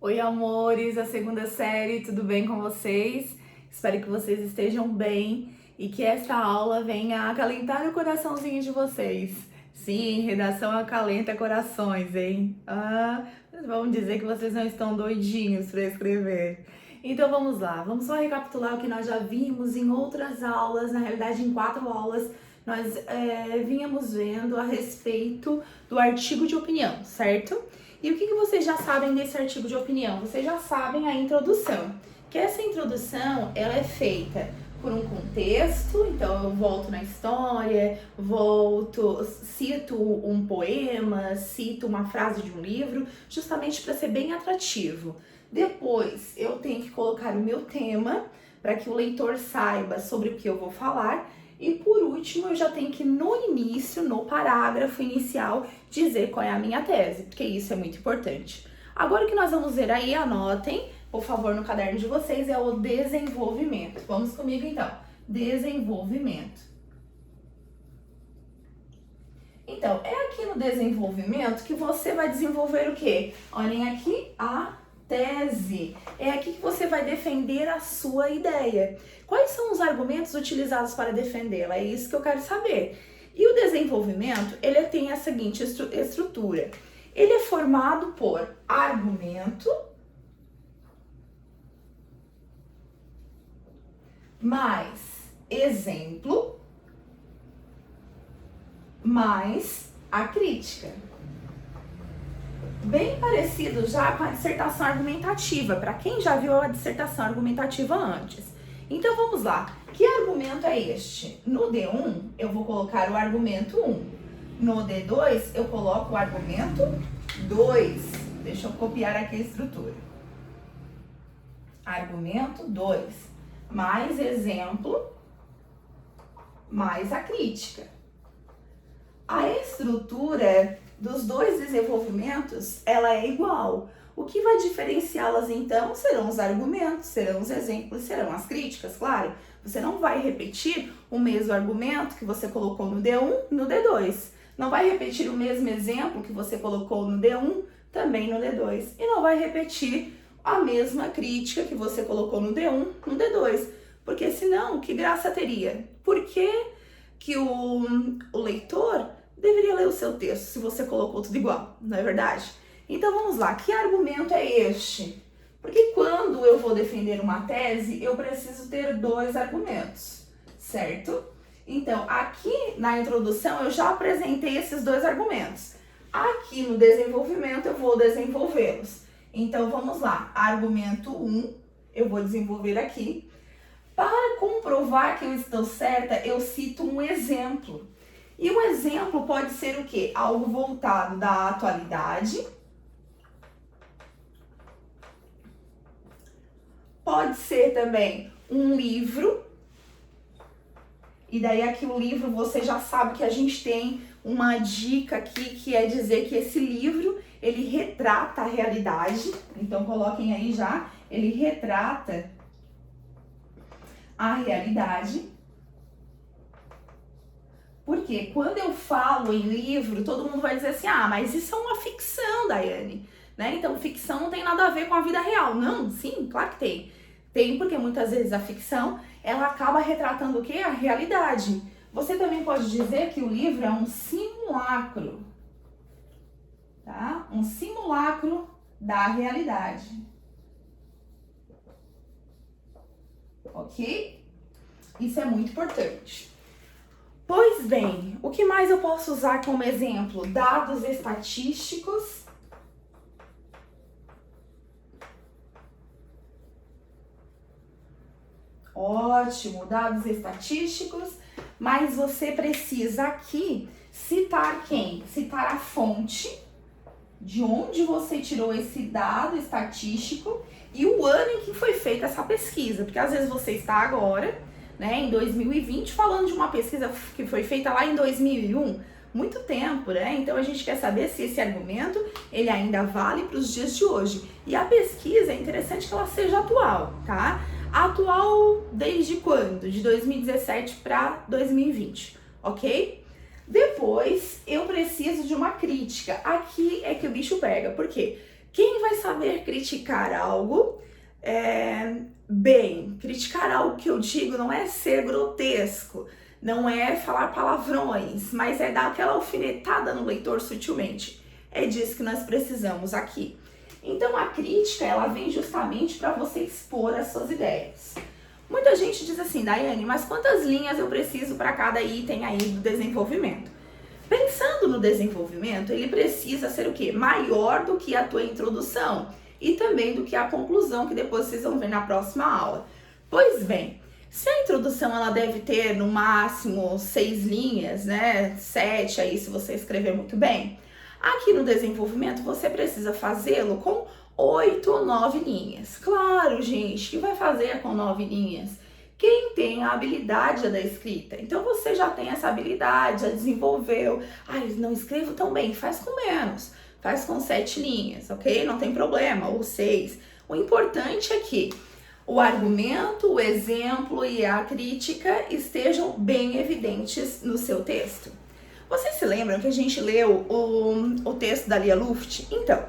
Oi, amores, a segunda série, tudo bem com vocês? Espero que vocês estejam bem e que esta aula venha acalentar o coraçãozinho de vocês. Sim, redação acalenta corações, hein? Vamos dizer que vocês não estão doidinhos para escrever. Então vamos lá, vamos só recapitular o que nós já vimos em outras aulas, na realidade em 4 aulas, nós vínhamos vendo a respeito do artigo de opinião, certo? E o que vocês já sabem desse artigo de opinião? Vocês já sabem a introdução, que essa introdução ela é feita por um contexto, então eu volto na história, cito um poema, cito uma frase de um livro, justamente para ser bem atrativo. Depois eu tenho que colocar o meu tema, para que o leitor saiba sobre o que eu vou falar. E por último, eu já tenho que no início, no parágrafo inicial, dizer qual é a minha tese, porque isso é muito importante. Agora o que nós vamos ver aí, anotem, por favor, no caderno de vocês, é o desenvolvimento. Vamos comigo então. Desenvolvimento. Então, é aqui no desenvolvimento que você vai desenvolver o quê? Olhem aqui a tese. É aqui que você vai defender a sua ideia. Quais são os argumentos utilizados para defendê-la? É isso que eu quero saber. E o desenvolvimento, ele tem a seguinte estrutura. Ele é formado por argumento mais exemplo mais a crítica. Bem parecido já com a dissertação argumentativa, para quem já viu a dissertação argumentativa antes. Então vamos lá, que argumento é este? No D1 eu vou colocar o argumento 1, no D2 eu coloco o argumento 2, deixa eu copiar aqui a estrutura. Argumento 2, mais exemplo, mais a crítica. A estrutura dos dois desenvolvimentos, ela é igual. O que vai diferenciá-las então serão os argumentos, serão os exemplos, serão as críticas, claro. Você não vai repetir o mesmo argumento que você colocou no D1, no D2. Não vai repetir o mesmo exemplo que você colocou no D1, também no D2. E não vai repetir a mesma crítica que você colocou no D1, no D2. Porque senão, que graça teria? Por que o leitor deveria ler o seu texto se você colocou tudo igual, não é verdade? Então vamos lá, que argumento é este? Porque quando eu vou defender uma tese, eu preciso ter 2 argumentos, certo? Então aqui na introdução eu já apresentei esses 2 argumentos. Aqui no desenvolvimento eu vou desenvolvê-los. Então vamos lá, argumento 1, eu vou desenvolver aqui. Para comprovar que eu estou certa, eu cito um exemplo. E um exemplo pode ser o quê? Algo voltado da atualidade. Pode ser também um livro. E daí aqui o livro você já sabe que a gente tem uma dica aqui que é dizer que esse livro, ele retrata a realidade. Então coloquem aí já, ele retrata a realidade. Porque quando eu falo em livro, todo mundo vai dizer assim, mas isso é uma ficção, Daiane, né? Então ficção não tem nada a ver com a vida real. Não, sim, claro que tem. Tem porque muitas vezes a ficção, ela acaba retratando o quê? A realidade. Você também pode dizer que o livro é um simulacro, tá? Um simulacro da realidade. Ok? Isso é muito importante. Pois bem, o que mais eu posso usar como exemplo? Dados estatísticos. Ótimo, dados estatísticos, mas você precisa aqui citar quem? Citar a fonte, de onde você tirou esse dado estatístico e o ano em que foi feita essa pesquisa, porque às vezes você está agora, né, em 2020, falando de uma pesquisa que foi feita lá em 2001, muito tempo, né? Então a gente quer saber se esse argumento ele ainda vale para os dias de hoje. E a pesquisa é interessante que ela seja atual, tá? Atual desde quando? De 2017 para 2020, ok? Depois eu preciso de uma crítica. Aqui é que o bicho pega, por quê? Quem vai saber criticar algo bem? Criticar algo que eu digo não é ser grotesco, não é falar palavrões, mas é dar aquela alfinetada no leitor sutilmente. É disso que nós precisamos aqui. Então a crítica, ela vem justamente para você expor as suas ideias. Muita gente diz assim, Daiane, mas quantas linhas eu preciso para cada item aí do desenvolvimento? Pensando no desenvolvimento, ele precisa ser o quê? Maior do que a tua introdução e também do que a conclusão, que depois vocês vão ver na próxima aula. Pois bem, se a introdução ela deve ter no máximo 6 linhas, né? 7 aí se você escrever muito bem. Aqui no desenvolvimento você precisa fazê-lo com 8 ou 9 linhas. Claro, gente, que vai fazer com 9 linhas? Quem tem a habilidade da escrita. Então você já tem essa habilidade, já desenvolveu. Ai, não escrevo tão bem, faz com menos. Faz com 7 linhas, ok? Não tem problema, ou 6. O importante é que o argumento, o exemplo e a crítica estejam bem evidentes no seu texto. Vocês se lembram que a gente leu o texto da Lia Luft? Então,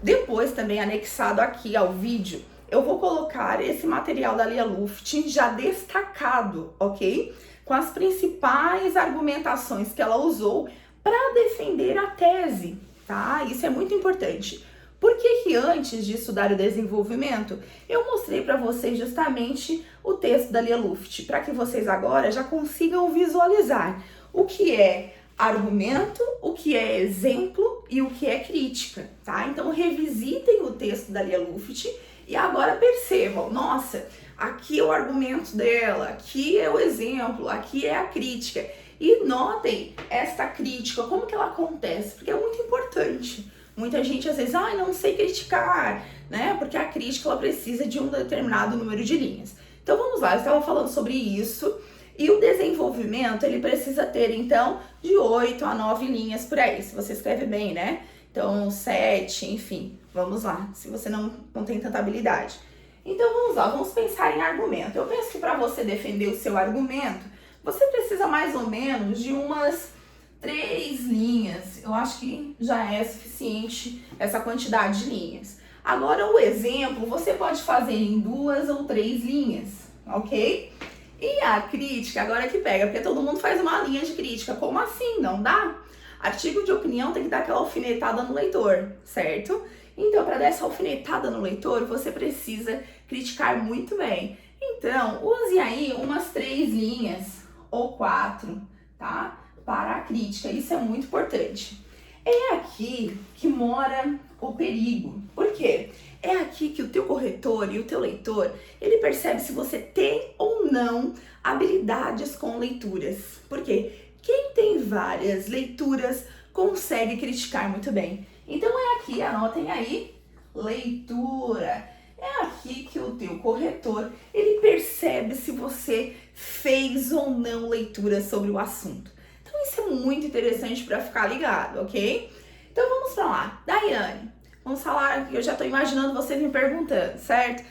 depois também anexado aqui ao vídeo, eu vou colocar esse material da Lia Luft já destacado, ok? Com as principais argumentações que ela usou para defender a tese, tá? Isso é muito importante. Por que antes de estudar o desenvolvimento, eu mostrei para vocês justamente o texto da Lia Luft, para que vocês agora já consigam visualizar o que é argumento, o que é exemplo e o que é crítica, tá? Então revisitem o texto da Lia Luft e agora percebam, nossa, aqui é o argumento dela, aqui é o exemplo, aqui é a crítica. E notem esta crítica, como que ela acontece, porque é muito importante. Muita gente às vezes, não sei criticar, né? Porque a crítica ela precisa de um determinado número de linhas. Então vamos lá, eu estava falando sobre isso. E o desenvolvimento, ele precisa ter, então, de 8 a 9 linhas por aí, se você escreve bem, né? Então, 7, enfim, vamos lá, se você não tem tanta habilidade. Então, vamos lá, vamos pensar em argumento. Eu penso que para você defender o seu argumento, você precisa mais ou menos de umas 3 linhas. Eu acho que já é suficiente essa quantidade de linhas. Agora, o exemplo, você pode fazer em 2 ou 3 linhas, ok? E a crítica, agora que pega, porque todo mundo faz uma linha de crítica. Como assim? Não dá? Artigo de opinião tem que dar aquela alfinetada no leitor, certo? Então, para dar essa alfinetada no leitor, você precisa criticar muito bem. Então, use aí umas 3 linhas ou 4, tá? Para a crítica, isso é muito importante. É aqui que mora o perigo. Por quê? É aqui que o teu corretor e o teu leitor, ele percebe se você tem ou não habilidades com leituras. Por quê? Quem tem várias leituras consegue criticar muito bem. Então é aqui, anotem aí, leitura. É aqui que o teu corretor, ele percebe se você fez ou não leitura sobre o assunto. Então isso é muito interessante para ficar ligado, ok? Então vamos para lá. Daiane, vamos falar, eu já estou imaginando vocês me perguntando, certo?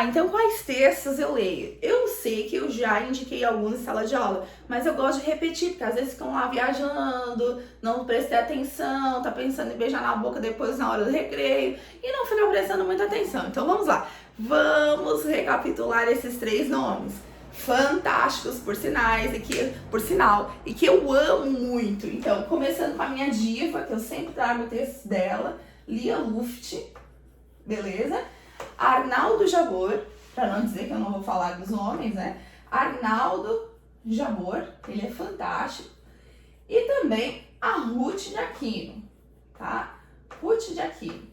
Então quais textos eu leio? Eu sei que eu já indiquei alguns em sala de aula, mas eu gosto de repetir, porque às vezes ficam lá viajando, não prestei atenção, tá pensando em beijar na boca depois na hora do recreio, e não fica prestando muita atenção. Então vamos lá, vamos recapitular esses 3 nomes. Fantásticos, por sinal, e que eu amo muito. Então, começando com a minha diva, que eu sempre trago o texto dela, Lia Luft, beleza? Arnaldo Jabor, para não dizer que eu não vou falar dos nomes, né? Arnaldo Jabor, ele é fantástico. E também a Ruth de Aquino, tá? Ruth de Aquino.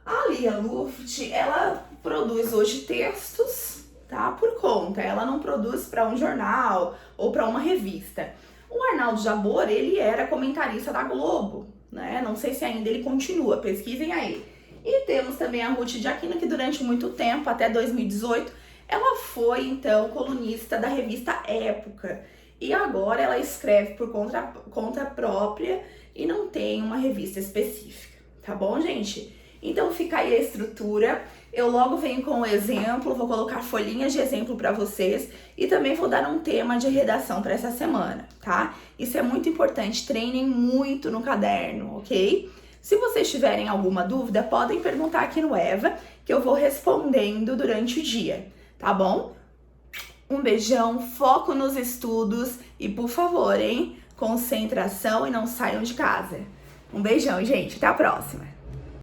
A Lia Luft, ela produz hoje textos, tá? Por conta, ela não produz para um jornal ou para uma revista. O Arnaldo Jabor, ele era comentarista da Globo, né? Não sei se ainda ele continua, pesquisem aí. E temos também a Ruth de Aquino, que durante muito tempo, até 2018, ela foi, então, colunista da revista Época. E agora ela escreve por conta própria e não tem uma revista específica, tá bom, gente? Então fica aí a estrutura. Eu logo venho com o exemplo, vou colocar folhinhas de exemplo para vocês e também vou dar um tema de redação para essa semana, tá? Isso é muito importante, treinem muito no caderno, ok? Se vocês tiverem alguma dúvida, podem perguntar aqui no Eva, que eu vou respondendo durante o dia, tá bom? Um beijão, foco nos estudos e, por favor, hein? Concentração e não saiam de casa. Um beijão, gente. Até a próxima.